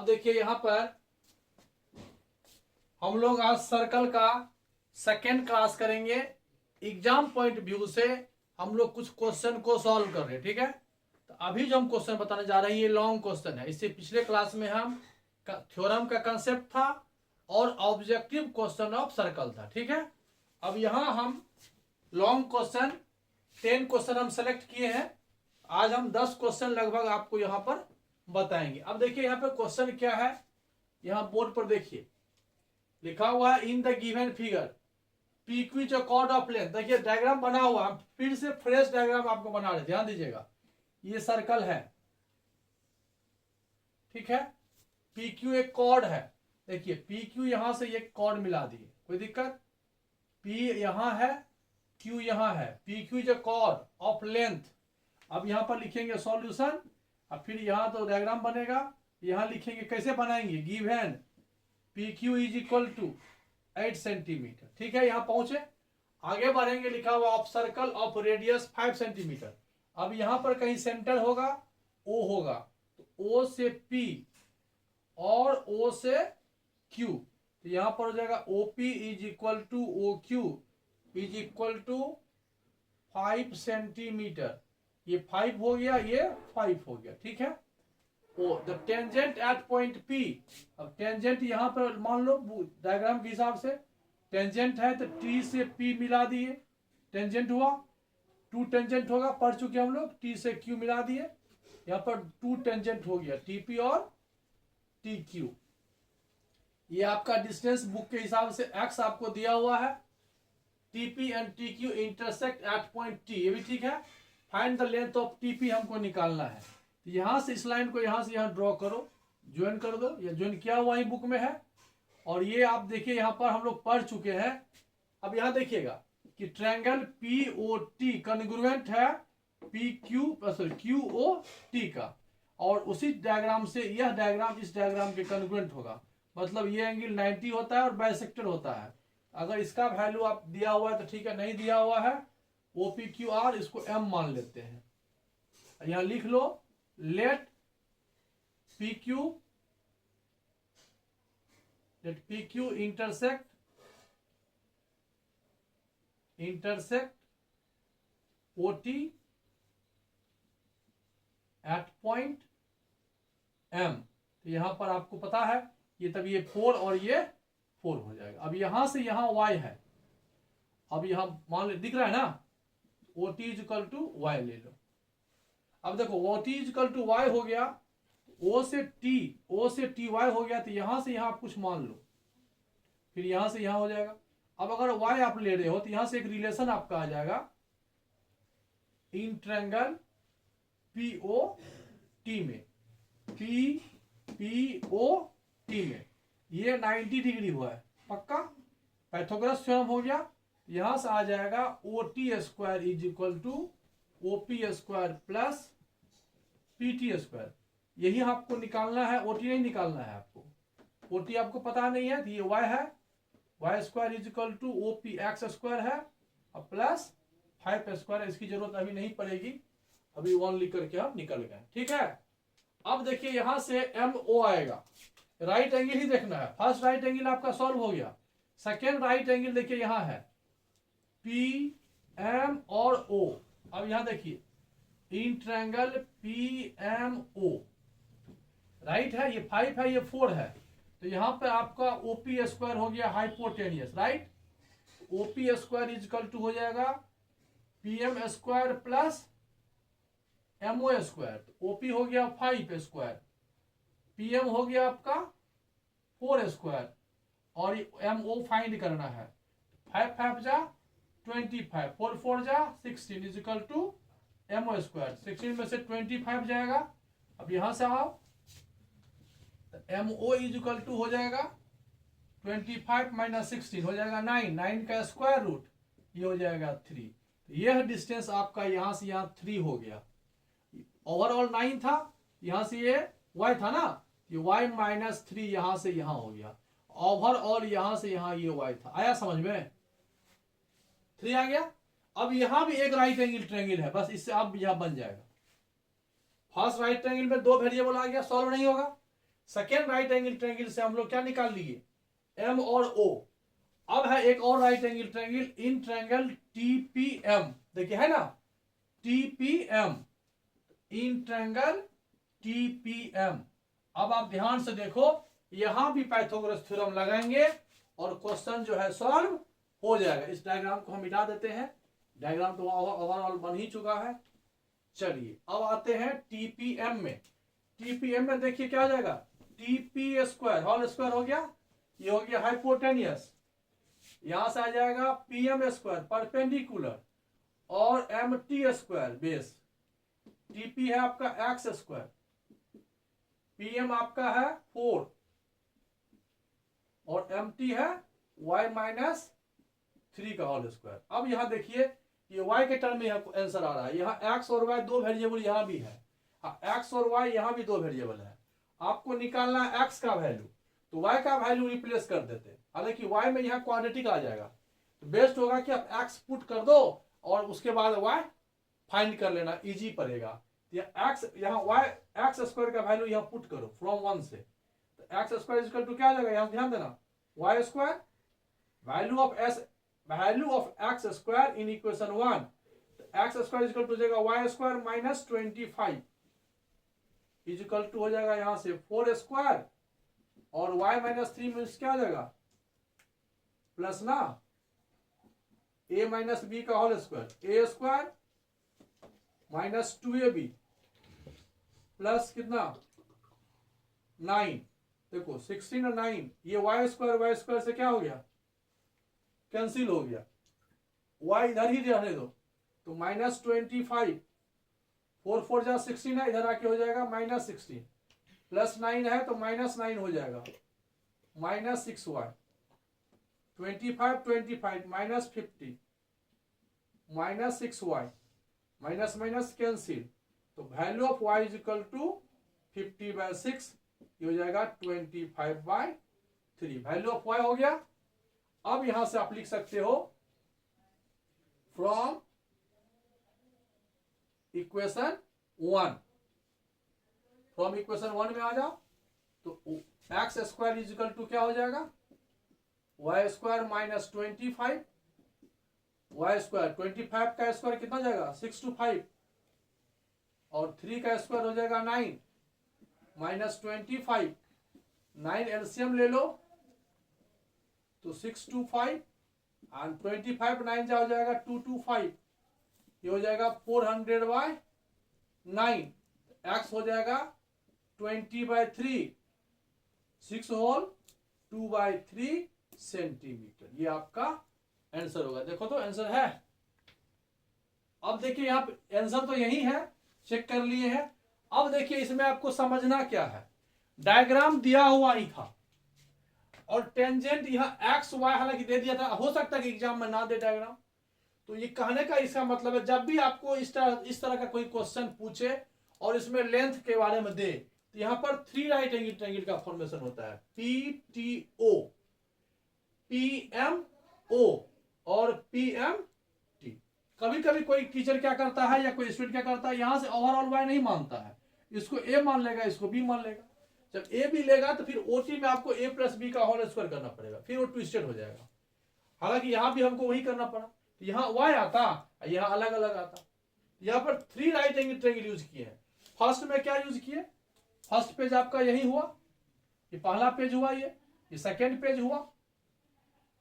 अब देखिए यहाँ पर हम लोग आज सर्कल का सेकेंड क्लास करेंगे। एग्जाम पॉइंट व्यू से हम लोग कुछ क्वेश्चन को सॉल्व कर रहे हैं, ठीक है। तो अभी जो हम क्वेश्चन बताने जा रहे हैं ये लॉन्ग क्वेश्चन है। इससे पिछले क्लास में हम थ्योरम का कंसेप्ट था और ऑब्जेक्टिव क्वेश्चन ऑफ सर्कल था, ठीक है। अब यहाँ हम लॉन्ग क्वेश्चन 10 क्वेश्चन हम सेलेक्ट किए हैं। आज हम 10 क्वेश्चन लगभग आपको यहाँ पर बताएंगे। अब देखिए यहाँ पे क्वेश्चन क्या है, यहाँ बोर्ड पर देखिए लिखा हुआ है इन the given figure PQ is a cord of length. देखिए डायग्राम बना हुआ है, फिर से फ्रेश डायग्राम आपको बना रहे, ध्यान दीजिएगा। ये सर्कल है, ठीक है। PQ एक कॉर्ड है, देखिए PQ यहां से एक कॉर्ड मिला दिए, कोई दिक्कत। P यहां है, Q यहां है। PQ is a cord of length. अब यहां पर लिखेंगे सॉल्यूशन, अब फिर यहां तो डायग्राम बनेगा, यहां लिखेंगे कैसे बनाएंगे। Given PQ is equal to 8 centimetre, ठीक है। यहां पहुंचे, आगे बढ़ेंगे, लिखा हुआ of circle of radius 5 centimetre. अब यहां पर कहीं सेंटर होगा, O होगा, तो O से P और O से Q, तो यहां पर हो जाएगा OP is equal to OQ is equal to 5 centimetre. ये 5 हो गया, ये 5 हो गया, ठीक है। O the tangent at point P, अब टेंजेंट यहां पर मान लो डायग्राम के हिसाब से टेंजेंट है तो T से P मिला दिए, टेंजेंट हुआ। 2 टेंजेंट होगा, पढ़ चुके हम लोग। T से Q मिला दिए, यहाँ पर 2 टेंजेंट हो गया, TP और TQ। ये आपका डिस्टेंस बुक के हिसाब से x आपको दिया हुआ है। TP and TQ intersect at point T, ये भी ठीक है। Find the length of TP हमको निकालना है। तो यहां से इस लाइन को यहां से यहां ड्रॉ करो, ज्वाइन कर दो। ये ज्वाइन किया हुआ ही बुक में है, और ये आप देखिए यहाँ पर हम लोग पढ़ चुके हैं। अब यहाँ देखिएगा कि ट्रायंगल POT कॉन्ग्रुएंट है QOT का, और उसी डायग्राम से यह डायग्राम इस डायग्राम के कॉन्ग्रुएंट होगा। मतलब ये एंगल 90 होता है और बाइसेक्टर होता है। अगर इसका वैल्यू आप दिया हुआ है तो ठीक है, नहीं दिया हुआ है OPQR, इसको M मान लेते हैं। यहाँ लिख लो, late PQ intersect OT at point M। तो यहां पर आपको पता है ये, तब ये 4 और ये 4 हो जाएगा। अब यहां से यहां Y है, अब यहां मान ले दिख रहा है ना, OT is equal to Y ले लो। अब देखो OT is equal to Y हो गया, O से TY हो गया, तो यहां से यहां आप कुछ मान लो, फिर यहां से यहां हो जाएगा। अब अगर Y आप ले रहे हो तो यहां से एक रिलेशन आपका आ जाएगा इन ट्रायंगल POT में, POT में ये 90 डिग्री हुआ है, पक्का। पाइथागोरस थ्योरम हो गया, यहां से आ जाएगा OT square is equal to OP square plus PT square. यही आपको निकालना है, OT नहीं निकालना है आपको। OT आपको पता नहीं है, तो ये Y है, Y square is equal to OP x square है और प्लस 5 स्क्वायर। इसकी जरूरत अभी नहीं पड़ेगी, अभी 1 लिख करके हम निकल गए, ठीक है। अब देखिए यहां से MO आएगा, राइट एंगल ही देखना है। फर्स्ट राइट एंगल आपका सॉल्व हो गया, सेकेंड राइट एंगल देखिए यहां है PM और O। अब यहां देखिए इन ट्रायंगल PMO, राइट है, ये 5 है, ये 4 है, तो यहां पर आपका OP स्क्वायर हो गया hypotenuse, right. OP square is equal to हो जाएगा PM square plus MO square. तो OP हो गया 5 स्क्वायर, PM हो गया आपका 4 स्क्वायर, और MO फाइंड करना है। 5 5 जा 25, 4 4 जा 16 is equal to MO square. 16 में से 25 जाएगा। अब यहां से आओ, MO इज इक्वल टू हो जाएगा 25 माइनस 16 हो जाएगा 9, 9 का स्क्वायर रूट ये हो जाएगा 3। तो यह डिस्टेंस आपका यहां से यहां 3 हो गया। ओवरऑल 9 था, यहां से ये Y था ना, ये Y माइनस 3 यहां से यहां हो गया। ओवरऑल यहां से यहां ये Y था। आया समझ में, 3 आ गया। अब यहां भी एक राइट एंगल ट्रायंगल है, बस इससे अब यहां बन जाएगा। फर्स्ट राइट ट्रायंगल में 2 वेरिएबल आ गया, सॉल्व नहीं होगा। सेकेंड राइट एंगल ट्रायंगल से हम लोग क्या निकाल लिए, एम और ओ। अब है एक और right angle triangle in triangle TPM, देखिए है ना टीपीएम, इन ट्रायंगल टीपीएम। अब आप ध्यान से देखो, यहां भी पाइथागोरस थ्योरम लगाएंगे और क्वेश्चन जो है सॉल्व हो जाएगा। इस डायग्राम को हम मिटा देते हैं, डायग्राम तो ओवरऑल बन ही चुका है। चलिए अब आते हैं टीपीएम में। टीपीएम में देखिए क्या हो जाएगा, टीपी स्क्वायर होल स्क्वायर हो गया, ये हो गया हाइपोटेनियस, यहां से आ जाएगा पीएम स्क्वायर परपेंडिकुलर और M T square base. TP है आपका एक्स स्क्वायर, पीएम आपका है 4 और एम टी है y माइनस 3 का होल स्क्वायर। अब यहां देखिए ये y के टर्म में आंसर आ रहा है, यहाँ x और y दो वेरिएबल यहां भी है, x और y यहां भी दो वेरिएबल है। आपको निकालना है x का वैल्यू, तो y का वैल्यू रिप्लेस कर देते हैं, हालांकि y में यहाँ क्वाड्रेटिक आ जाएगा, तो बेस्ट होगा कि आप x पुट कर दो और उसके बाद y फाइंड कर लेना, इजी पड़ेगा। x यहाँ y एक्स स्क्वायर का वैल्यू यहाँ पुट करो फ्रॉम 1 से, तो एक्स स्क्वायर इक्वल टू क्या आ जाएगा, यहाँ ध्यान देना y square value of x square in equation 1, x square equal to हो जाएगा y square minus 25 equal to हो जाएगा यहां से 4 स्क्वायर और y माइनस 3 मीन्स क्या आ जाएगा plus no a minus b का whole square, a square minus 2ab plus कितना 9, देखो 16 और 9, ये y स्क्वायर से क्या हो गया कैंसिल हो गया, y इधर ही रहने दो, तो माइनस 25, 4 4 जा 16 है, इधर आके हो जाएगा माइनस 16, प्लस 9 है तो माइनस 9 हो जाएगा, minus 6y, 25 minus 50 minus 6y, minus minus cancel, तो value of y is equal to 50/6, ये हो जाएगा 25/3, वैल्यू ऑफ y हो गया। अब यहां से आप लिख सकते हो फ्रॉम इक्वेशन 1, फ्रॉम इक्वेशन 1 में आ जाओ, तो x square is equal to क्या हो जाएगा y square minus 25, y square 25 का स्क्वायर कितना जाएगा 625 और 3 का स्क्वायर हो जाएगा 9 माइनस 25, 9 एलसीएम ले लो तो 625 एंड 25 9 जा हो जाएगा 225, ये हो जाएगा 400/9, एक्स हो जाएगा 20/3, 6 होल 2/3 सेंटीमीटर, ये आपका आंसर होगा। देखो तो आंसर है। अब देखिए यहाँ पे आंसर तो यही है, चेक कर लिए हैं। अब देखिए इसमें आपको समझना क्या है, डायग्राम दिया हुआ ही था और टेंजेंट यहाँ एक्स वाई हालांकि दे दिया था, हो सकता है कि एग्जाम में ना दे डायग्राम, तो ये कहने का इसका मतलब है जब भी आपको इस तरह का कोई क्वेश्चन पूछे और इसमें लेंथ के बारे में दे, तो यहाँ पर 3 राइट एंगल ट्रायंगल का फॉर्मेशन होता है, PTO, PMO और PMT। कभी कभी कोई टीचर क्या करता है या कोई स्टूडेंट क्या करता है, यहां से ओवरऑल वाई नहीं मानता है, इसको ए मान लेगा, इसको बी मान लेगा। जब ए बी लेगा तो फिर ओटी में आपको a प्लस बी का होल स्क्वायर करना पड़ेगा, फिर वो ट्विस्टेड हो जाएगा। हालांकि यहां भी हमको वही करना पड़ा, यहाँ y आता, यहाँ अलग अलग आता। यहाँ पर 3 राइट एंगल ट्रायंगल यूज किए हैं। फर्स्ट में क्या यूज किए, फर्स्ट पेज आपका यही हुआ, ये पहला पेज हुआ, ये सेकेंड पेज हुआ,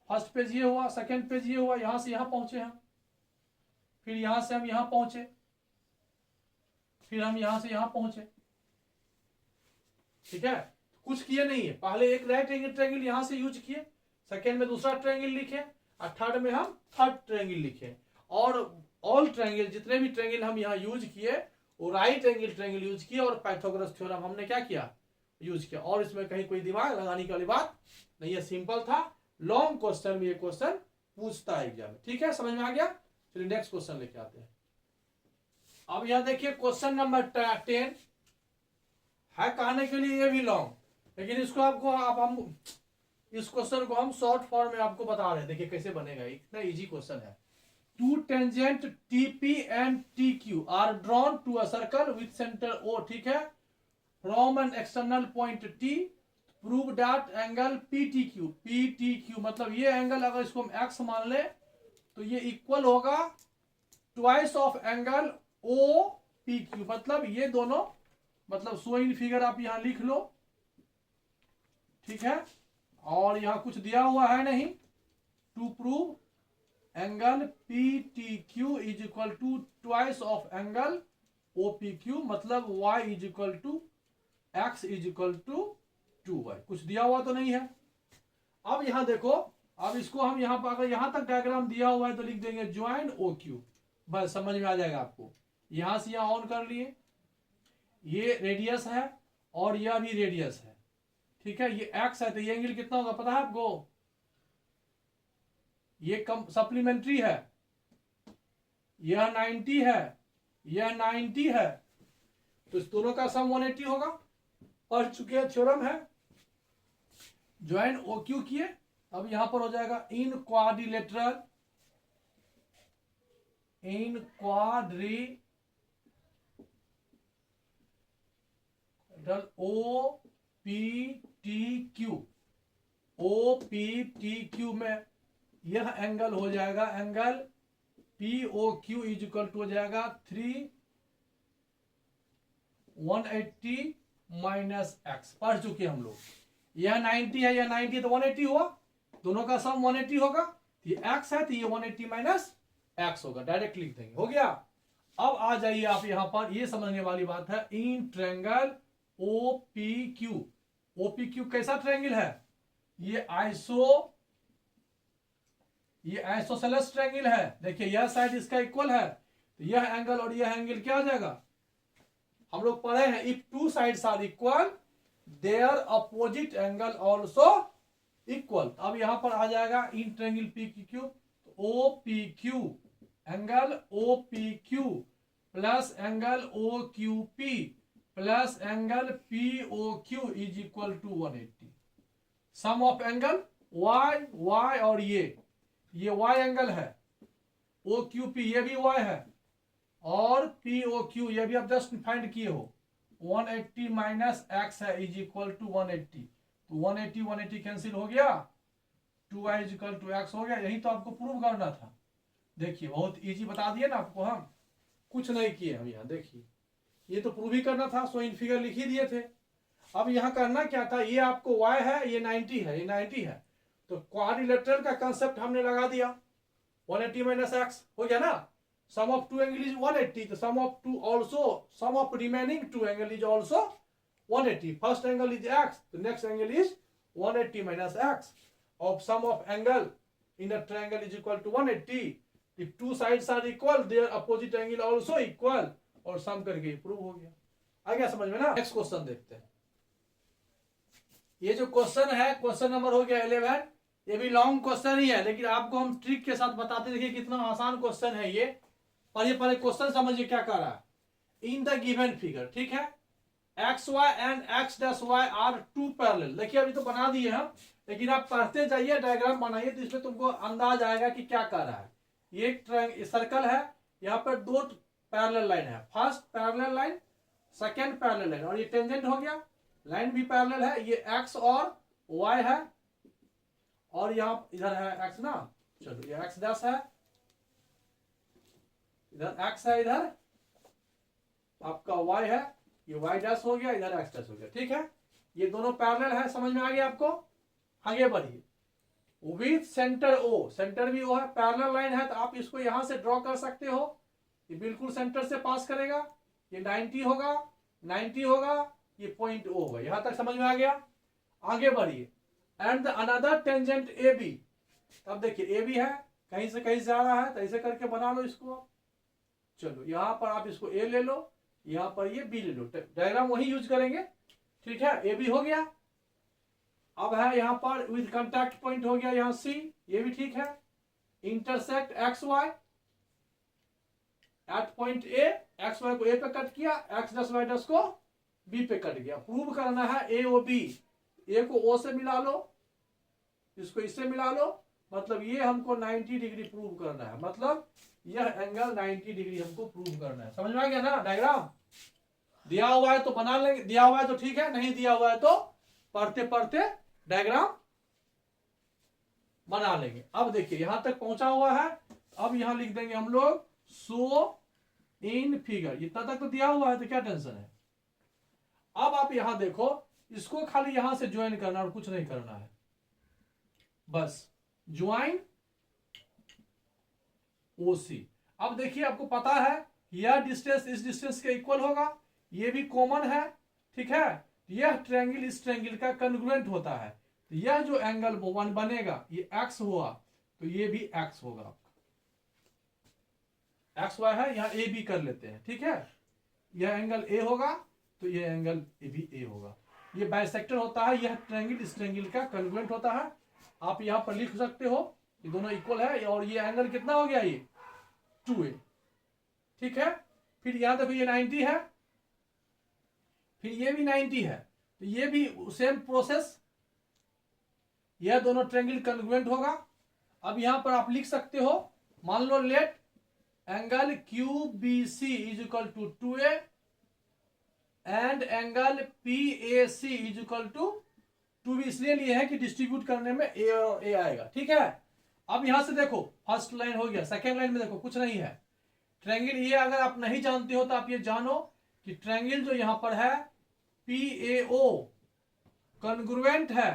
फर्स्ट पेज ये हुआ, सेकेंड पेज ये हुआ, यहां से यहां पहुंचे हम, फिर यहां से हम यहां पहुंचे, फिर हम यहां से यहां पहुंचे, ठीक है। कुछ किए नहीं है, पहले एक राइट एंगल ट्रायंगल यहां से यूज किए, सेकेंड में दूसरा ट्रायंगल लिखे और थर्ड में हम थर्ड ट्रायंगल लिखे, और ऑल ट्रायंगल जितने भी ट्रायंगल हम यहाँ यूज किए वो राइट एंगल ट्रायंगल यूज किए और पाइथागोरस थ्योरम हमने क्या किया यूज किया, और इसमें कहीं कोई दिमाग लगाने की वाली बात नहीं है, सिंपल था। लॉन्ग क्वेश्चन में ये क्वेश्चन पूछता है एग्जाम में, ठीक है, समझ में आ गया। चलिए नेक्स्ट क्वेश्चन लेके आते हैं। अब यहां देखिए क्वेश्चन नंबर 10 है, कहने के लिए ये भी लॉन्ग, लेकिन इसको आपको हम इस क्वेश्चन को हम शॉर्ट फॉर्म में आपको बता रहे हैं, देखिए कैसे बनेगा, इतना इजी क्वेश्चन है। 2 tangent TP and TQ are drawn to a circle with centre O, ठीक है, from an external point T, prove that angle PTQ, PTQ मतलब ये एंगल अगर इसको हम x मान ले तो ये इक्वल होगा ट्वाइस ऑफ एंगल OPQ, मतलब ये दोनों, मतलब सो इन फिगर आप यहां लिख लो, ठीक है। और यहां कुछ दिया हुआ है नहीं, to prove angle PTQ is equal to twice of angle OPQ, मतलब y is equal to x is equal to 2y, कुछ दिया हुआ तो नहीं है। अब यहां देखो, अब इसको हम यहां पर अगर यहां तक डायग्राम दिया हुआ है तो लिख देंगे ज्वाइन OQ, बस समझ में आ जाएगा आपको। यहां से यहां ऑन कर लिए, ये रेडियस है और यह भी रेडियस है, ठीक है। ये x है तो ये एंगल कितना होगा पता है आपको, ये कम सप्लीमेंट्री है, यह 90 है, यह 90 है, तो इस दोनों का सम 180 होगा। पढ़ चुके हैं, थ्योरम है। ज्वाइन OQ किए, अब यहां पर हो जाएगा in quadrilateral, in quadrilateral OPTQ, OPTQ में यह एंगल हो जाएगा, angle POQ is equal to हो जाएगा 180 माइनस x। पढ़ चुके हम लोग, यह 90 है, यह 90 तो 180 हुआ, दोनों का सम 180 होगा, ये x है तो ये 180 माइनस x होगा, डायरेक्ट लिख देंगे, हो गया। अब आ जाइए आप यहां पर, ये समझने वाली बात है, इन ट्रायंगल OPQ, OPQ कैसा ट्रायंगल है, ये आइसोसेलेस ट्रायंगल है। देखिए यह साइड इसका इक्वल है, तो यह एंगल और यह एंगल क्या हो जाएगा, हम लोग पढ़े हैं, if two sides are equal their opposite angle also equal. अब यहां पर आ जाएगा in triangle PQQ, OPQ angle OPQ plus angle OQP plus angle POQ is equal to 180। Sum of angle y और ये y एंगल है, OQP ये भी y है, और POQ ये भी आप जस्ट फाइंड किए हो, 180 माइनस x है इज इक्वल टू 180, तो 180 कैंसिल हो गया, 2y is equal to x हो गया। यही तो आपको प्रूव करना था। देखिए बहुत इजी बता दिए ना आपको, हम कुछ नहीं किए हम यहाँ, देखिए ये तो प्रूव ही करना था, सो इन फिगर लिख ही दिए थे। अब यहाँ करना क्या था, ये आपको y है, ये 90 है, ये 90 है, तो क्वाड्रिलेटरल का कंसेप्ट हमने लगा दिया, 180 माइनस x हो गया ना। Sum of two angle is 180, तो sum of two also, sum of remaining two angle is also 180। First angle is x, तो next angle is 180 minus x, of sum of angle in a triangle is equal to 180 if two sides are equal their opposite angle also equal, और सम करके prove हो गया। आ गया समझ में ना। Next question देखते हैं। ये जो क्वेश्चन है, क्वेश्चन नंबर हो गया 11, ये भी लॉन्ग क्वेश्चन ही है, लेकिन आपको हम ट्रिक के साथ बताते, देखिए कितना आसान क्वेश्चन है ये। पर ये पहले क्वेश्चन समझिए क्या कर रहा है। इन द गिवन फिगर, ठीक है, XY and X' are two parallel. देखिए अभी तो बना दिए हम, लेकिन आप पढ़ते जाइए, डायग्राम बनाइए, तो इसमें तुमको अंदाज आएगा कि क्या कर रहा है। ये एक सर्कल है, यहाँ पर दो पैरेलल लाइन है, first parallel line, second parallel line, और ये टेंजेंट हो गया, लाइन भी पैरेलल है, ये x और y है, और यहाँ इधर है x ना, चलो ये x' है, इधर x है, इधर आपका y है, ये y' हो गया, इधर x' हो गया, ठीक है। ये दोनों पैरेलल है, समझ में आ गया आपको। आगे बढ़िए, विथ सेंटर O, सेंटर भी O है, पैरेलल लाइन है, तो आप इसको यहां से ड्रॉ कर सकते हो, ये बिल्कुल सेंटर से पास करेगा, ये 90 होगा, 90 होगा, ये पॉइंट O होगा। यहां तक समझ में आ गया। आगे बढ़िए, and the another tangent AB, अब देखिए AB है, कहीं से कहीं से आ रहा है, तो ऐसे करके बना लो इसको। चलो यहां पर आप इसको A ले लो, यहां पर ये B ले लो, डायग्राम वही यूज करेंगे, ठीक है। AB हो गया, अब है यहां पर विद कांटेक्ट पॉइंट हो गया यहां C, ये भी ठीक है। Intersect XY at point A, XY को A पे कट किया, X' को B पे कट गया। प्रूव करना है AOB, A को O से मिला लो, इसको इससे मिला लो, मतलब ये हमको 90 डिग्री प्रूव करना है, मतलब यह एंगल 90 डिग्री हमको प्रूव करना है। समझ में आ गया ना डायग्राम। दिया हुआ है तो बना लेंगे, दिया हुआ है तो ठीक है, नहीं दिया हुआ है तो पढ़ते पढ़ते डायग्राम बना लेंगे। अब देखिए यहां तक पहुंचा हुआ है, अब यहां लिख देंगे हम लोग शो इन फिगर, इतना तक तो दिया हुआ है तो क्या टेंशन है। अब आप यहां देखो, इसको खाली यहां से ज्वाइन करना और कुछ नहीं करना है, बस ज्वाइन ओसी। अब देखिए आपको पता है यह डिस्टेंस इस डिस्टेंस के इक्वल होगा, ये भी कॉमन है, ठीक है। यह ट्रायंगल इस ट्रायंगल का कॉन्ग्रुएंट होता है, तो यह जो एंगल वन बनेगा ये एक्स हुआ, तो ये भी एक्स होगा, एक्स वाई है, यहां ए बी कर लेते हैं, ठीक है। यह एंगल ए होगा तो यह एंगल ए भी ए होगा, ये बाइसेक्टर होता है, यह ट्रायंगल इस ट्रायंगल का कॉन्ग्रुएंट होता है। आप यहां पर लिख सकते हो ये दोनों इक्वल है, और ये एंगल कितना हो गया, ये 2a, ठीक है। फिर यहां देखो ये 90 है, फिर ये भी 90 है, तो ये भी सेम प्रोसेस, यह दोनों ट्रायंगल कॉन्ग्रुएंट होगा। अब यहां पर आप लिख सकते हो, मान लो let angle Q B C is equal to 2a and angle P A C is equal to 2b, इसलिए लिए है कि डिस्ट्रीब्यूट करने में ए और ए आएगा, ठीक है। अब यहां से देखो फर्स्ट लाइन हो गया, सेकेंड लाइन में देखो कुछ नहीं है। ट्रायंगल ये अगर आप नहीं जानते हो तो आप ये जानो कि ट्रायंगल जो यहां पर है पी ए ओ कॉन्ग्रुएंट है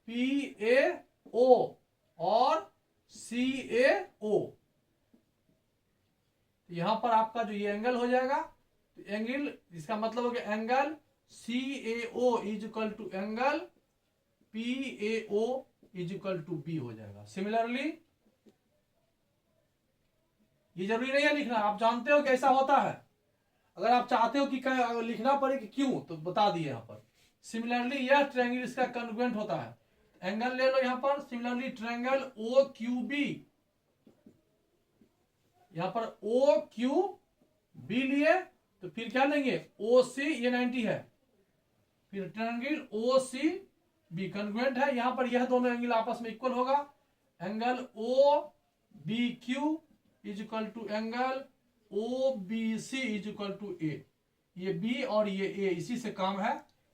पी ए ओ और सी ए ओ, यहां पर आपका जो ये एंगल हो जाएगा, तो एंगल इसका मतलब हो गया angle C A O is equal to angle P A O is equal to B हो जाएगा। सिमिलरली ये जरूरी नहीं है लिखना, आप जानते हो कैसा होता है, अगर आप चाहते हो कि लिखना पड़े कि क्यों तो बता दिए यहां पर। सिमिलरली यह ट्रायंगल इसका कॉन्ग्रुएंट होता है, एंगल ले लो यहां पर, similarly triangle O Q B, यहां पर ओ क्यू बी लिए तो फिर क्या लेंगे ओ सी, ये 90 है, फिर triangle O C B congruent है, यहां पर यह दोनों एंगल आपस में इक्वल होगा, angle O B Q is equal to angle O B C is equal to a, ये बी और ये ए, इसी से काम है,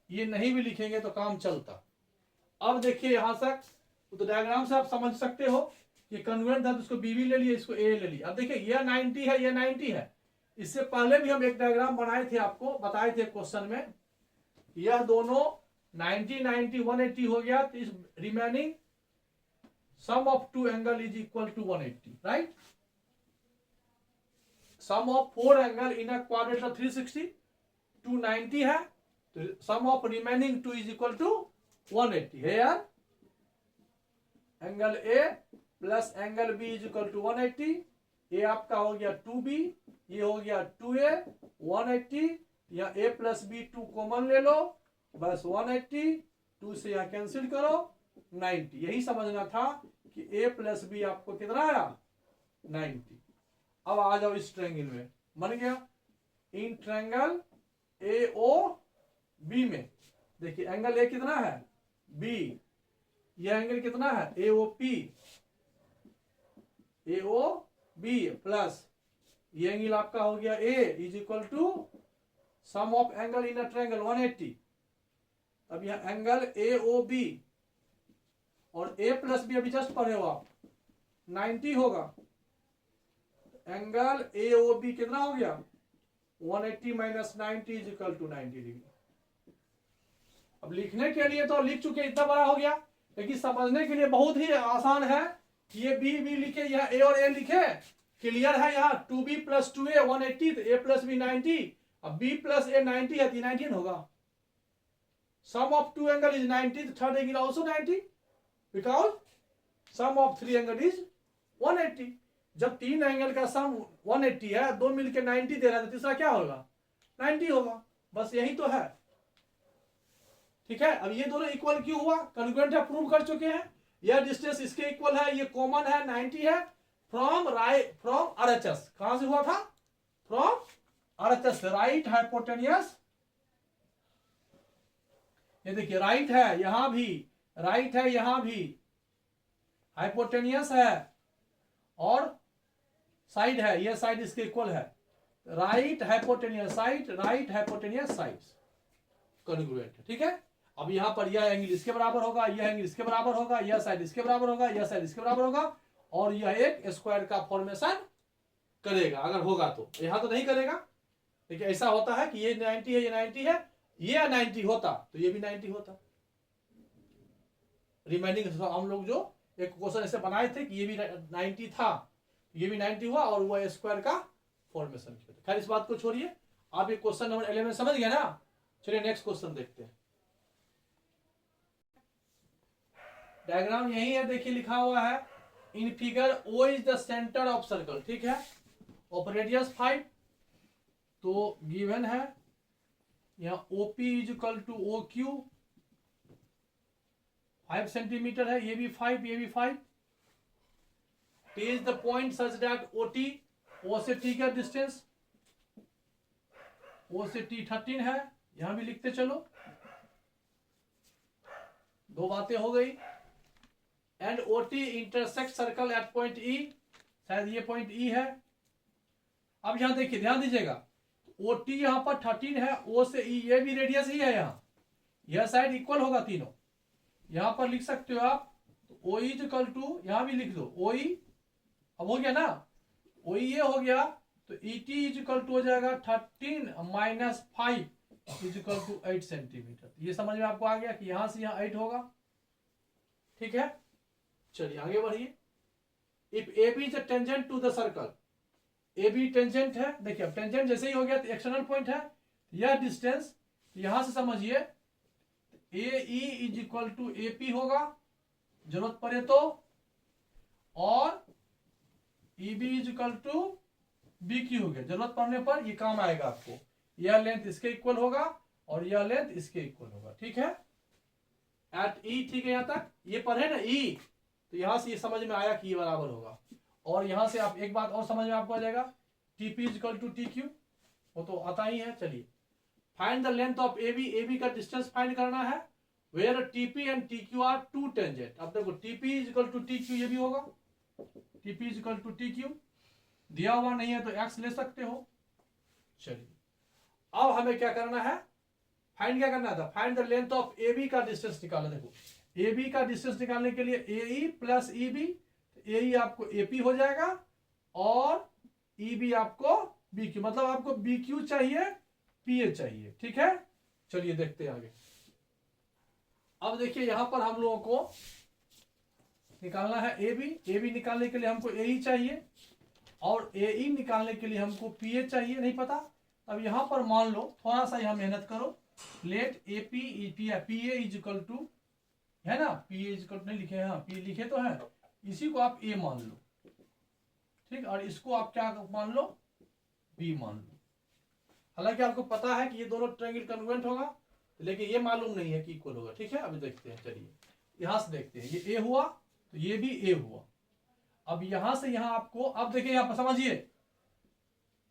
ये नहीं भी लिखेंगे तो काम चलता। अब देखिए यहां तक तो डायग्राम से आप समझ सकते हो कि कॉन्ग्रुएंट था तो इसको बी भी ले लिए, इसको ए ले लिया। अब देखिए यह 90 है, यह 90 है, इससे पहले भी हम एक डायग्राम बनाए थे, आपको बताए थे क्वेश्चन में, यह दोनों 90 90 180 हो गया, तो इस remaining sum of two angle is equal to 180, right. Sum of four angle in a quadrant 360 290 है, तो sum of remaining two is equal to 180 है यार। Angle a plus angle b is equal to 180, a आपका हो गया 2b, ये हो गया 2a 180, या a प्लस बी 2 कॉमन ले लो, बस 180, 2 से यहां कैंसिल करो 90, यही समझना था कि a प्लस बी आपको कितना आया 90। अब आ जाओ इस ट्रायंगल में, बन गया in triangle A O B में, देखिए एंगल ए कितना है b, यह एंगल कितना है A O P, A O B plus ये एंगल आपका हो गया A is equal to sum of angle in a triangle 180। अब यह एंगल ए ओ बी और ए प्लस बी अभी जस्ट पढ़े हो आप 90 होगा, एंगल ए ओ बी कितना हो गया 180 minus 90 is equal to 90 degree. अब लिखने के लिए तो लिख चुके, इतना बड़ा हो गया, लेकिन समझने के लिए बहुत ही आसान है, ये बी बी लिखे, यह ए और ए लिखे, क्लियर है। यहाँ 2b प्लस 2a 180, तो a प्लस बी 90, अब b प्लस a 90 है तो 19 होगा। Sum of two angle is 90, तो third angle also 90, because sum of three angle is 180। जब तीन एंगल का सम 180 है, दो मिलकर 90 दे रहा है, तो तीसरा क्या होगा 90 होगा, बस यही तो है, ठीक है। अब ये दोनों इक्वल क्यों हुआ, कॉन्ग्रुएंट है, प्रूव कर चुके हैं, यह डिस्टेंस इसके इक्वल है, ये कॉमन है 90 है, फ्रॉम RHS, कहां से हुआ था फ्रॉम RHS, राइट हाइपोटेनियस, ये देखिए राइट है यहां भी, राइट है यहां भी, हाइपोटेनियस है और साइड है, यह साइड इसके इक्वल है, right hypotenuse side, right hypotenuse sides congruent है, ठीक है। अब यहां पर यह एंगल इसके बराबर होगा, यह एंगल इसके बराबर होगा, यह साइड इसके बराबर होगा, यह साइड इसके बराबर होगा, और यह एक स्क्वायर का फॉर्मेशन करेगा अगर होगा तो। यहां तो नहीं करेगा, देखिए ऐसा होता है कि ये 90 है, ये 90 है, ये 90 होता तो ये भी 90 होता। रिमाइंडिंग हम लोग जो एक क्वेश्चन ऐसे बनाए थे कि ये भी 90 था, ये भी 90 हुआ और वो स्क्वायर का फॉर्मेशन किया। खैर इस बात को छोड़िए, आप ये क्वेश्चन नंबर 11 समझ गए ना। चलिए नेक्स्ट क्वेश्चन देखते हैं। डायग्राम यही है, देखिए लिखा हुआ है in figure O is the centre of circle, ठीक है, ऑफ रेडियस 5, तो गिवन है यहाँ OP is equal to OQ 5 centimetre है, ये भी 5, ये भी 5। T इज the point such that OT, O से T का डिस्टेंस, O से T 13 है, यहां भी लिखते चलो, दो बातें हो गई। And OT intersect circle eight point E, शायद ये पॉइंट E है। अब यहां देखिए, ध्यान दीजिएगा, OT यहां पर 13 है, O से E ये भी रेडियस ही है, यह साइड इक्वल होगा तीनों, यहां पर लिख सकते हो आप। तो O इज इक्वल टू, यहां भी लिख दो OE, अब हो गया ना, OE ये हो गया, तो ET इज इक्वल टू हो जाएगा 13 minus 5 is equal to 8 centimetre. ये समझ में आपको आ गया कि यहां से यहां 8 होगा, ठीक है। चलिए आगे बढ़िए। If AB is tangent to the circle, AB tangent है, देखिए अब टेंजेंट जैसे ही हो गया तो एक्सटर्नल पॉइंट है, यह डिस्टेंस, यहां से समझिए AE is equal to AP होगा जरूरत पड़े तो, और EB is equal to BQ हो गया जरूरत पड़ने पर, ये काम आएगा आपको। यह लेंथ इसके इक्वल होगा और यह लेंथ इसके इक्वल होगा, ठीक है, एट E, ठीक है। यहां तक ये पर है ना E, तो यहां से ये समझ में आया कि ये बराबर होगा। और यहां से आप एक बात और समझ में आपको आ जाएगा, TP is equal to TQ, वो तो आता ही है। चलिए find the length of AB, AB का डिस्टेंस फाइंड करना है, where TP and TQ are two tangent. अब देखो TP is equal to TQ, ये भी होगा, TP is equal to TQ, दिया हुआ नहीं है तो x ले सकते हो। चलिए अब हमें क्या करना है, फाइंड क्या करना था, find the length of AB का डिस्टेंस निकालना। देखो AB का डिस्टेंस निकालने के लिए AE प्लस EB, AE आपको AP हो जाएगा और EB आपको BQ, मतलब आपको BQ चाहिए, PA चाहिए, ठीक है। चलिए देखते हैं आगे। अब देखिए यहां पर हम लोगों को निकालना है AB निकालने के लिए हमको AE चाहिए और AE निकालने के लिए हमको PA चाहिए, नहीं पता। अब यहां पर मान लो, थोड़ा सा यहां मेहनत करो, let AP PA is equal to, है ना, PA इज इक्वल टू नहीं लिखे हैं, हाँ P लिखे तो है, इसी को आप A मान लो, ठीक, और इसको आप क्या मान लो, B मान लो। हालांकि आपको पता है कि ये दोनों ट्रायंगल कॉन्ग्रुएंट होगा, लेकिन ये मालूम नहीं है कि इक्वल होगा, ठीक है। अभी देखते हैं, चलिए यहां से देखते हैं, ये A हुआ तो ये भी A हुआ। अब यहां से यहां आपको, अब देखिए यहां पर समझिए,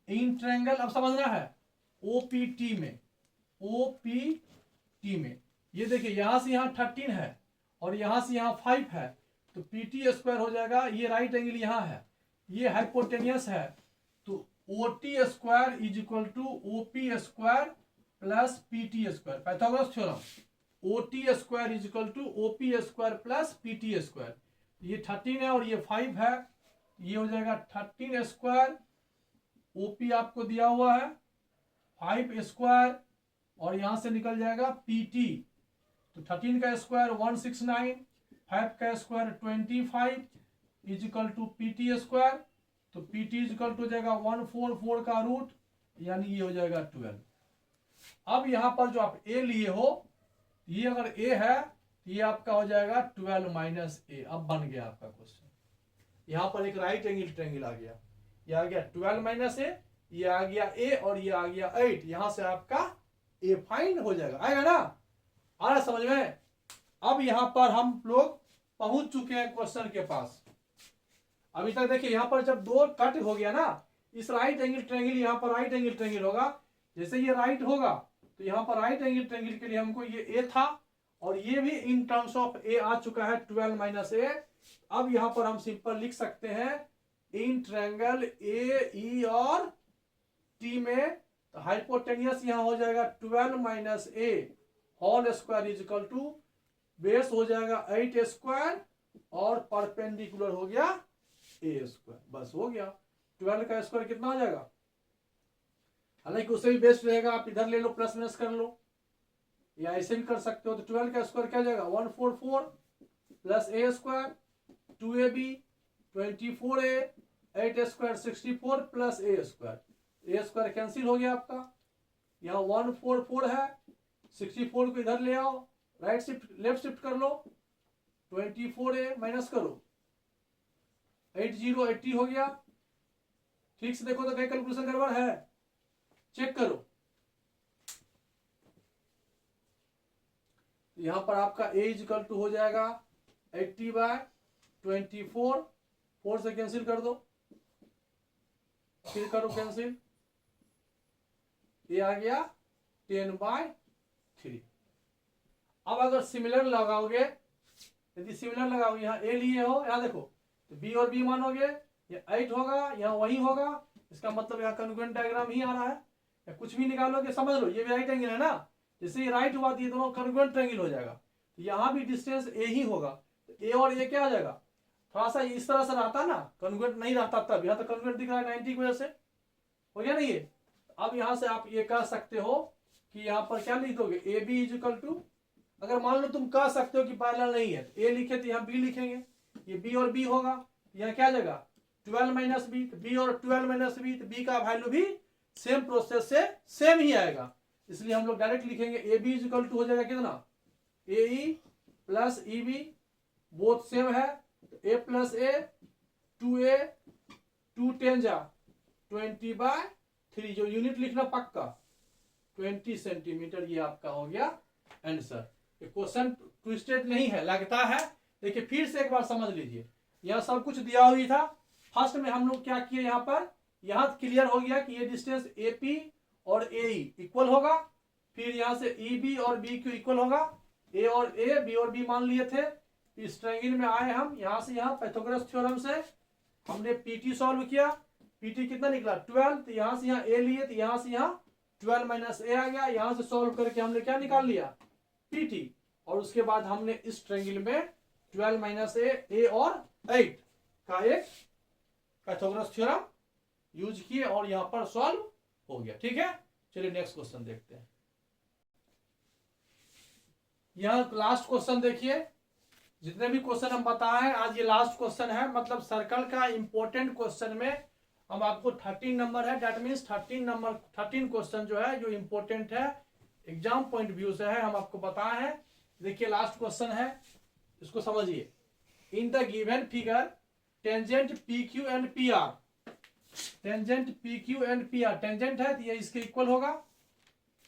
इन ट्रायंगल अब समझना है OPT में, OPT में ये देखिए यहां से यहां 13 है और यहां से यहां 5 है, तो PT स्क्वायर हो जाएगा, ये राइट एंगल यहां है, ये हाइपोटेनियस है, तो OT square is equal to OP square plus PT square, Pythagoras theorem, OT square is equal to OP square plus PT square. ये 13 है और ये 5 है, ये हो जाएगा 13 स्क्वायर, OP आपको दिया हुआ है 5 स्क्वायर, और यहां से निकल जाएगा PT, तो 13 का स्क्वायर 169, 5 का square 25 is equal to PT square, तो PT इज इक्वल टू हो जाएगा 144 का रूट, यानी ये हो जाएगा 12। अब यहां पर जो आप A लिए हो, ये अगर A है तो ये आपका हो जाएगा 12 माइनस A। अब बन गया आपका क्वेश्चन, यहां पर एक राइट एंगल ट्रायंगल आ गया, ये आ गया 12 माइनस A, ये आ गया A और ये आ गया 8, यहां से आपका A फाइंड हो जाएगा, आएगा ना, आ रहा समझ में। अब यहां पर हम लोग पहुंच चुके हैं क्वेश्चन के पास। अभी तक देखिए यहां पर जब दो कट हो गया ना, इस राइट एंगल ट्रायंगल, यहां पर राइट एंगल ट्रायंगल होगा, जैसे ये राइट होगा तो यहां पर राइट एंगल ट्रायंगल के लिए हमको ये A था और ये भी इन टर्म्स ऑफ A आ चुका है 12 माइनस A। अब यहां पर हम सिंपल लिख सकते हैं इन ट्रायंगल AE और टी में, तो हाइपोटेनियस यहाँ हो जाएगा 12 minus a whole square is equal to base हो जाएगा 8 स्क्वायर और परपेंडिकुलर हो गया ए स्क्वायर। बस हो गया। 12 का स्क्वायर कितना हो जाएगा, हालांकि उससे भी बेस्ट रहेगा, आप इधर ले लो प्लस माइनस कर लो या ऐसे भी कर सकते हो। तो 12 का स्क्वायर क्या हो जाएगा 144 plus a square 2ab 24a 8 square 64 plus a square cancel हो गया आपका। यहाँ 144 है, 64 को इधर ले आओ, राइट शिफ्ट लेफ्ट शिफ्ट कर लो, 24a माइनस करो 80 हो गया। ठीक से देखो तो कहीं कैलकुलेशन गड़बड़ है, चेक करो। यहां पर आपका a इक्वल टू हो जाएगा 80/24, 4 से कैंसिल कर दो, फिर करो कैंसिल, ये आ गया 10/3। अब अगर सिमिलर लगाओगे, यदि सिमिलर लगाओगे, यहाँ a लिए हो, यहाँ देखो तो b और b मानोगे, ये 8 होगा, यहाँ वही होगा, इसका मतलब यहाँ कॉन्ग्रुएंट डायग्राम ही आ रहा है। या कुछ भी निकालोगे समझ लो, ये भी राइट एंगल है ना, जैसे ये राइट हुआ तो ये दोनों कॉन्ग्रुएंट ट्रायंगल हो जाएगा। तो यहाँ भी डिस्टेंस a ही होगा, तो a और a क्या आ जाएगा, थोड़ा सा इस तरह से रहता ना, कॉन्ग्रुएंट नहीं रहता तब, यहाँ तो कॉन्ग्रुएंट दिख रहा है 90 की वजह से, हो गया ना ये। अब यहाँ से आप ये कह सकते हो कि यहाँ पर क्या लिख दोगे, A B is equal to, अगर मान लो तुम कह सकते हो कि पैरेलल नहीं है तो ए लिखे तो यहाँ बी लिखेंगे, ये बी और बी होगा, यहाँ क्या जगह 12 माइनस बी, तो बी और 12 माइनस बी, तो बी का वैल्यू भी सेम प्रोसेस से सेम ही आएगा, इसलिए हम लोग डायरेक्ट लिखेंगे a B is equal to हो जाएगा कितना, a e plus e b, both same है, तो ए प्लस ए 2a 2 10 जा 20/3, जो यूनिट लिखना पक्का 20 सेंटीमीटर, ये आपका हो गया आंसर। ये क्वेश्चन ट्विस्टेड नहीं है, लगता है, देखिए फिर से एक बार समझ लीजिए, यह सब कुछ दिया हुई था। फर्स्ट में हम लोग क्या किए, यहाँ पर यहाँ क्लियर हो गया कि ये डिस्टेंस AP और AE इक्वल होगा, फिर यहाँ से EB और BQ इक्वल होगा, A और A B और B मान लिए थे। इस ट्रायंगल में आए हम, यहाँ से यहाँ पाइथागोरस थ्योरम से हमने PT सॉल्व किया, PT कितना निकला 12, तो यहाँ से यहाँ A लिए, तो यहाँ से यहाँ 12 माइनस A आ गया, यहाँ से सॉल्व करके हमने क्या निकाल लिया PT, और उसके बाद हमने इस ट्रायंगल में 12 माइनस A और 8 का एक पाइथागोरस थ्योरम यूज किए और यहाँ पर सॉल्व हो गया। ठीक है, चलिए नेक्स्ट क्वेश्चन देखते हैं। यहाँ लास्ट क्वेश्चन देखिए, जितने भी क्वेश्चन हम बताए हैं आज ये लास्ट क्वेश्चन है, मतलब सर्कल का इंपॉर्टेंट क्वेश्चन में हम आपको 13 नंबर है, दैट मीन्स 13 क्वेश्चन जो है जो इंपॉर्टेंट है एग्जाम पॉइंट व्यू से है, हम आपको बताए हैं। देखिए लास्ट क्वेश्चन है, इसको समझिए। In the given figure tangent PQ and PR, tangent PQ and PR, tangent है तो ये इसके इक्वल होगा,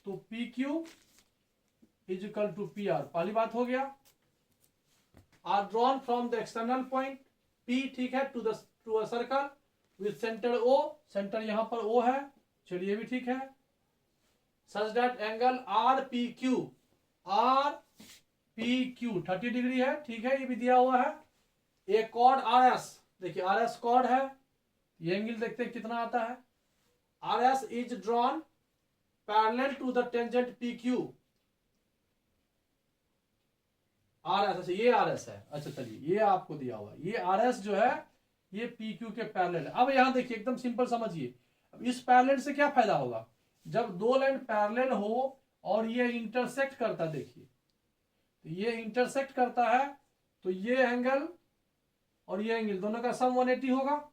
तो PQ is equal to PR, पहली बात हो गया। Are drawn from the external point P, ठीक है, to a circle with centre O, centre यहां पर O है, चलिए भी ठीक है। Such that angle RPQ 30 degree है, ठीक है, ये भी दिया हुआ है। ए कॉर्ड RS, देखिए RS कॉर्ड है, ये एंगल देखते हैं कितना आता है। RS is drawn parallel to the tangent PQ, RS, अच्छा ये RS है, अच्छा चलिए ये आपको दिया हुआ है, ये RS जो है ये PQ के पैरेलल है। अब यहां देखिए एकदम सिंपल समझिए, अब इस पैरेलल से क्या फायदा होगा, जब दो लाइन पैरेलल हो और ये इंटरसेक्ट करता, देखिए तो ये इंटरसेक्ट करता है, तो ये एंगल और ये एंगल दोनों का सम 180 होगा।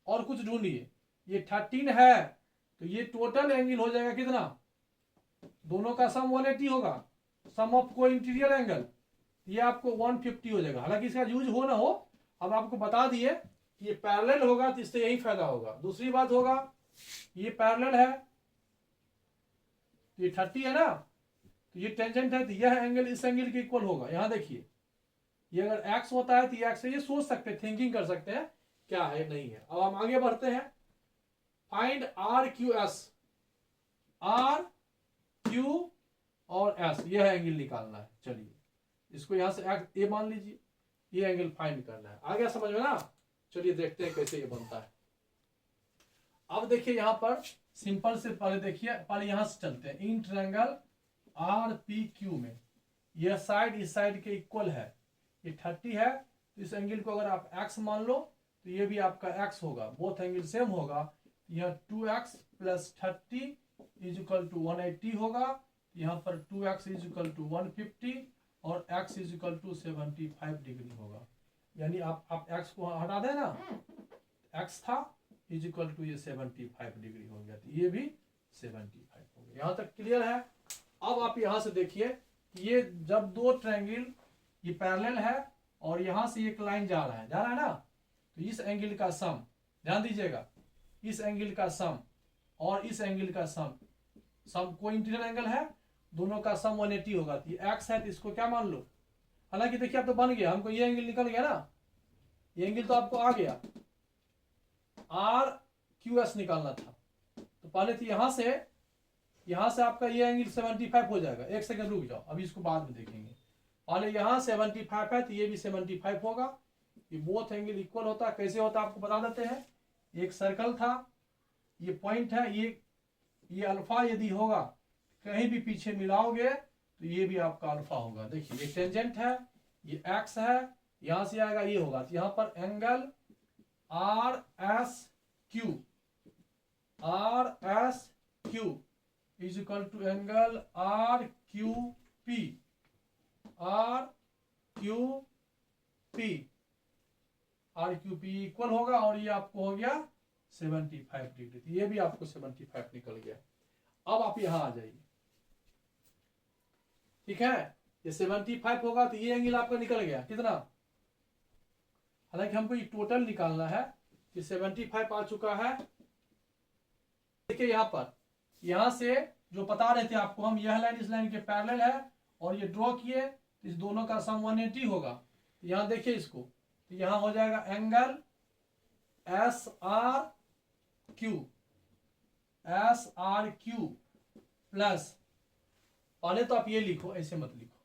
और कुछ ढूंढिए, ये 13 है तो ये टोटल एंगल हो जाएगा कितना, दोनों का सम 180 होगा, सम ऑफ को इंटीरियर एंगल, ये आपको 150 हो जाएगा। हालांकि इसका यूज हो ना हो, अब आपको बता दिए कि ये पैरेलल होगा तो इससे यही फायदा होगा। दूसरी बात होगा, ये पैरेलल है, ये 30 है ना, तो ये टेंजेंट है, तो यह एंगल इस एंगल के इक्वल होगा। यहां देखिए, ये अगर x होता है तो ये x से ये सोच सकते हैं, थिंकिंग कर सकते हैं क्या है नहीं है। अब हम आगे बढ़ते हैं, फाइंड RQS, RQ और S, यह एंगल निकालना है। चलिए इसको यहां से A मान लीजिए, ये एंगल फाइंड करना है। आ गया समझ में ना, चलिए देखते हैं कैसे ये बनता है। अब देखिए यहाँ पर सिंपल से पहले देखिए, पहले यहाँ से चलते हैं। In triangle are P Q में यह साइड इस साइड के इक्वल है, ये 30 है, तो इस एंगल को अगर आप x मान लो तो ये भी आपका x होगा, बोथ एंगल सेम होगा। यह 2x plus 30 is equal to 180 होगा, यहाँ पर 2x इज इक्वल टू 150 और x is equal to 75 degree होगा। यानी आप x को हटा देना, x था इज इक्वल टू ये 75 डिग्री हो गया, तो ये भी 75 हो गया। यहाँ तक क्लियर है। अब आप यहाँ से देखिए, ये जब दो ट्रायंगल ये पैरेलल है और यहाँ से एक लाइन जा रहा है ना, तो इस एंगल का सम, ध्यान दीजिएगा, इस एंगल का सम और इस एंगल का सम कोइंसिडेंट एंगल है, दोनों का सम 180 होगा। तो x है तो इसको क्या मान लो, हालांकि देखिए अब तो बन गया, हमको ये एंगल निकल गया ना, ये एंगल तो आपको आ गया, आर क्यू एस निकालना था। तो पहले तो यहाँ से आपका ये एंगल 75 हो जाएगा। एक सेकंड रुक जाओ, अभी इसको बाद में देखेंगे। पहले यहाँ 75 है तो ये भी 75 होगा। ये बोथ एंगल इक्वल होता है। कैसे होता है आपको बता देते हैं। एक सर्कल था, ये पॉइंट है, ये अल्फा यदि होगा, कहीं भी पीछे मिलाओगे तो ये भी आपका अल्फा होगा। देखिए ये टेंजेंट है, ये एक्स है, यहां से आएगा ये होगा। तो यहाँ पर angle R S Q is equal to angle R Q P equal होगा, और ये आपको हो गया 75 डिग्री। तो ये भी आपको 75 निकल गया। अब आप यहां आ जाइए, ठीक है, ये 75 होगा तो ये एंगल आपका निकल गया कितना, हालांकि हमको ये टोटल निकालना है। ये 75 आ चुका है। देखिए यहाँ पर, यहां से जो बता रहे थे आपको हम, यह लाइन इस लाइन के पैरेलल है और ये ड्रॉ किए, तो इस दोनों का सम 180 होगा। तो यहां देखिए इसको, तो यहां हो जाएगा angle S R Q plus, पहले तो आप ये लिखो, ऐसे मत लिखो,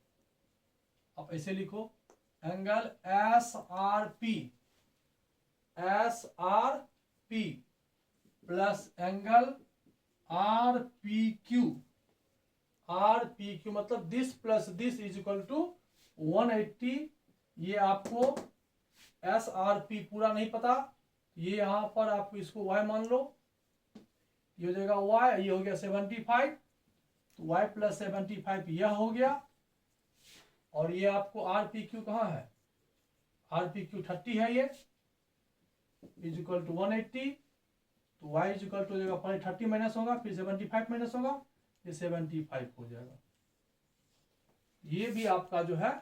आप ऐसे लिखो, angle S R P plus angle R P Q मतलब this plus this is equal to 180। ये आपको एस आर पी पूरा नहीं पता, ये यहां पर आपको इसको y मान लो, ये हो जाएगा y, ये हो गया 75, तो y प्लस 75 यह हो गया। और ये आपको आर पी क्यू कहाँ है, आर पी क्यू 30 है, ये इज इक्वल टू 180, तो y इज इक्वल टू हो जाएगा, पहले 30 माइनस होगा, फिर 75 माइनस होगा, ये 75 हो जाएगा। ये भी आपका जो है,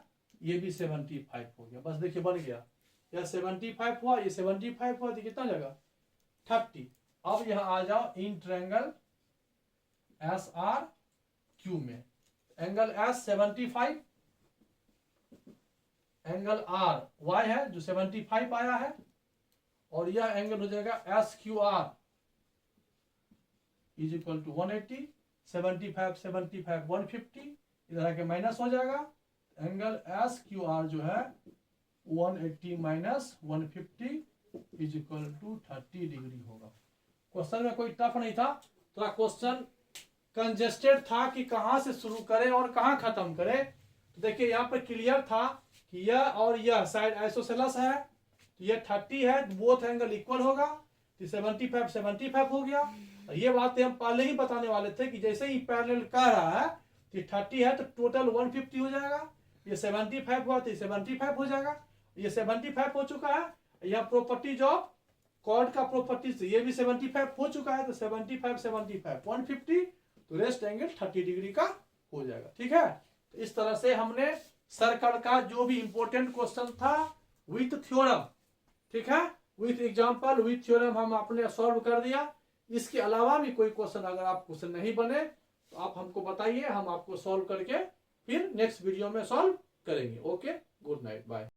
ये भी 75 हो गया। बस देखिए बन गया, यह 75 हुआ, ये 75 हुआ, तो कितना जगह 30। अब यहां आ जाओ इन ट्रायंगल एस आर क्यू में, angle S 75, angle R Y है जो 75 आया है, और यह एंगल हो जाएगा S Q R is equal to 180, 75 150, इधर आके माइनस हो जाएगा। एंगल एस क्यू आर जो है 180 minus 150 is equal to 30 degree होगा। क्वेश्चन में कोई टफ नहीं था, थोड़ा क्वेश्चन कंजेस्टेड था कि कहां से शुरू करें और कहां खत्म करें। तो देखिए यहाँ पर क्लियर था कि यह और यह साइड आइसोसेलस है, तो यह 30 है, बोथ एंगल इक्वल होगा, तो 75 हो गया। ये बातें हम पहले ही बताने वाले थे कि जैसे ही पैरेलल कह रहा है कि 30 है तो टोटल 150 हो जाएगा, ये 75 हुआ तो 75 हो जाएगा, ये 75 हो चुका है। यह प्रॉपर्टीज ऑफ कॉर्ड का प्रॉपर्टी से ये भी 75 हो चुका है, तो 75 150, तो रेस्ट एंगल 30 डिग्री का हो जाएगा। ठीक है, तो इस तरह से हमने सर्कल का जो भी इंपॉर्टेंट क्वेश्चन था विथ थ्योरम, ठीक है, विथ एग्जांपल विथ थ्योरम हम आपने सॉल्व कर दिया। इसके अलावा भी कोई क्वेश्चन अगर आप क्वेश्चन नहीं बने तो आप हमको बताइए, हम आपको सॉल्व करके फिर नेक्स्ट वीडियो में सॉल्व करेंगे। Okay, good night, bye.